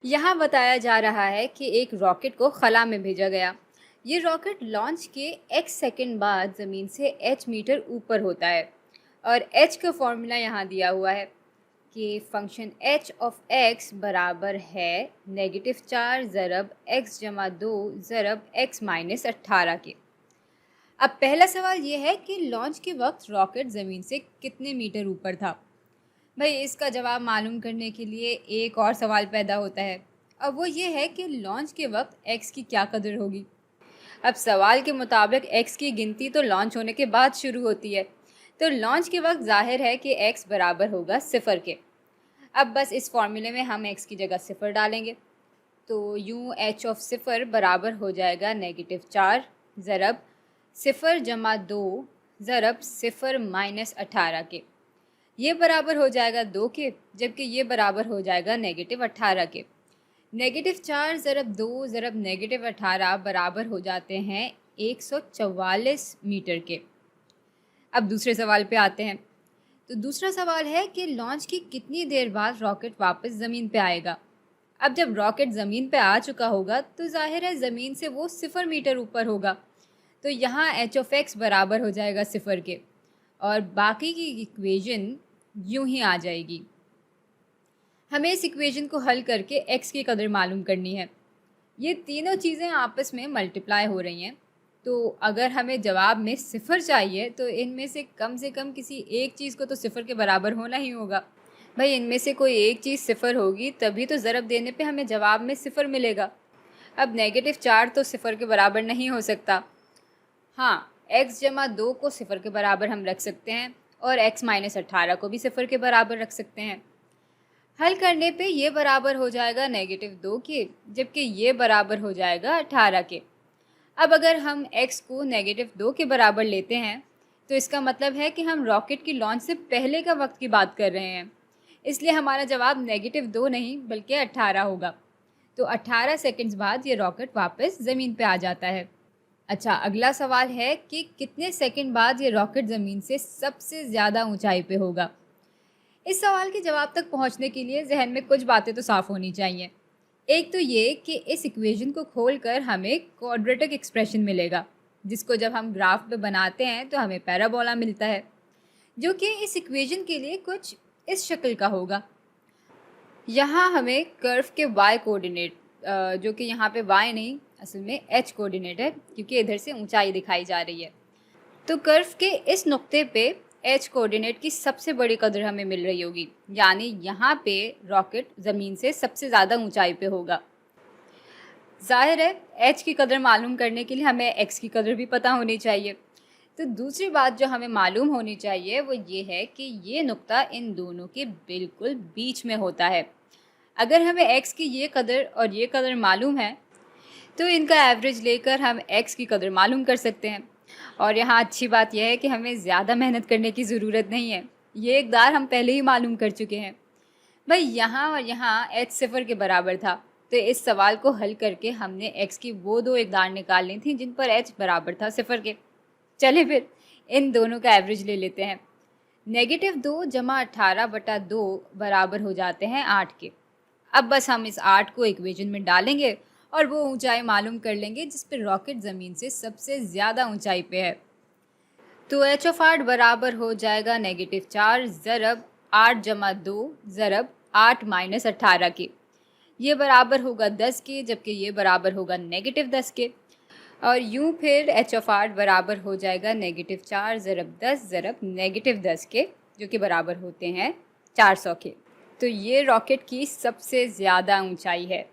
यहाँ बताया जा रहा है कि एक रॉकेट को खला में भेजा गया। ये रॉकेट लॉन्च के x सेकंड बाद ज़मीन से h मीटर ऊपर होता है और h का फॉर्मूला यहाँ दिया हुआ है कि फंक्शन h ऑफ x बराबर है -4 ज़रब x जमा 2 ज़रब x माइनस 18 के। अब पहला सवाल ये है कि लॉन्च के वक्त रॉकेट ज़मीन से कितने मीटर ऊपर था। भाई इसका जवाब मालूम करने के लिए एक और सवाल पैदा होता है। अब वो ये है कि लॉन्च के वक्त x की क्या कदर होगी। अब सवाल के मुताबिक x की गिनती तो लॉन्च होने के बाद शुरू होती है, तो लॉन्च के वक्त जाहिर है कि x बराबर होगा 0 के। अब बस इस फॉर्मूले में हम x की जगह 0 डालेंगे, तो यूँ h ऑफ 0 बराबर हो जाएगा -4 ज़रब 0 जमा 2 ज़रब 0 माइनस 18 के। ये बराबर हो जाएगा 2 के, जबकि ये बराबर हो जाएगा -18 के। -4 ज़रब 2 ज़रब -18 बराबर हो जाते हैं 144 मीटर के। अब दूसरे सवाल पे आते हैं। तो दूसरा सवाल है कि लॉन्च की कितनी देर बाद रॉकेट वापस ज़मीन पे आएगा। अब जब रॉकेट ज़मीन पे आ चुका होगा तो जाहिर है ज़मीन से वो 0 मीटर ऊपर होगा, तो यहाँ h ऑफ x बराबर हो जाएगा 0 के और बाकी की इक्वेशन यूं ही आ जाएगी। हमें इस इक्वेशन को हल करके x की कदर मालूम करनी है। ये तीनों चीज़ें आपस में मल्टीप्लाई हो रही हैं, तो अगर हमें जवाब में 0 चाहिए तो इनमें से कम किसी एक चीज़ को तो 0 के बराबर होना ही होगा। भाई इनमें से कोई एक चीज़ 0 होगी तभी तो ज़रब देने पे हमें जवाब में 0 मिलेगा। अब -4 तो 0 के बराबर नहीं हो सकता। हाँ, x जमा 2 को 0 के बराबर हम रख सकते हैं और x माइनस 18 को भी 0 के बराबर रख सकते हैं। हल करने पे ये बराबर हो जाएगा -2 के, जबकि ये बराबर हो जाएगा 18 के। अब अगर हम x को -2 के बराबर लेते हैं तो इसका मतलब है कि हम रॉकेट की लॉन्च से पहले का वक्त की बात कर रहे हैं, इसलिए हमारा जवाब -2 नहीं बल्कि 18 होगा। तो 18 सेकंड्स बाद ये रॉकेट वापस ज़मीन पे आ जाता है। अच्छा, अगला सवाल है कि कितने सेकंड बाद ये रॉकेट ज़मीन से सबसे ज़्यादा ऊंचाई पे होगा। इस सवाल के जवाब तक पहुंचने के लिए जहन में कुछ बातें तो साफ़ होनी चाहिए। एक तो ये कि इस इक्वेशन को खोलकर हमें क्वाड्रेटिक एक्सप्रेशन मिलेगा, जिसको जब हम ग्राफ पे बनाते हैं तो हमें पैराबोला मिलता है, जो कि इस इक्वेशन के लिए कुछ इस शक्ल का होगा। यहाँ हमें कर्व के y कोऑर्डिनेट, जो कि यहाँ पे y नहीं असल में h कोऑर्डिनेट है, क्योंकि इधर से ऊंचाई दिखाई जा रही है। तो कर्व के इस नुक्ते पे h कोऑर्डिनेट की सबसे बड़ी कदर हमें मिल रही होगी, यानी यहाँ पे रॉकेट ज़मीन से सबसे ज़्यादा ऊंचाई पे होगा। जाहिर है h की कदर मालूम करने के लिए हमें x की कदर भी पता होनी चाहिए। तो दूसरी बात जो हमें मालूम होनी चाहिए वो ये है कि ये नुक्ता इन दोनों के बिल्कुल बीच में होता है। अगर हमें x की ये कदर और ये कदर मालूम है तो इनका एवरेज लेकर हम x की कदर मालूम कर सकते हैं। और यहाँ अच्छी बात यह है कि हमें ज़्यादा मेहनत करने की ज़रूरत नहीं है, ये इक़दार हम पहले ही मालूम कर चुके हैं। भाई यहाँ और यहाँ h 0 के बराबर था, तो इस सवाल को हल करके हमने x की वो दो इक़दार निकालनी थी जिन पर h बराबर था 0 के। चलिए फिर इन दोनों का एवरेज ले लेते हैं। -2 जमा 18/2 बराबर हो जाते हैं 8 के। अब बस हम इस 8 को इक्वेशन में डालेंगे और वो ऊंचाई मालूम कर लेंगे जिस पर रॉकेट ज़मीन से सबसे ज़्यादा ऊंचाई पे है। तो h ऑफ 8 बराबर हो जाएगा -4 ज़रब 8 जमा 2 ज़रब 8 माइनस 18 के। ये बराबर होगा 10 के, जबकि ये बराबर होगा -10 के। और यूँ फिर h ऑफ 8 बराबर हो जाएगा -4 ज़रब 10 ज़रब -10 के, जो कि बराबर होते हैं 400 के। तो ये रॉकेट की सबसे ज़्यादा ऊंचाई है।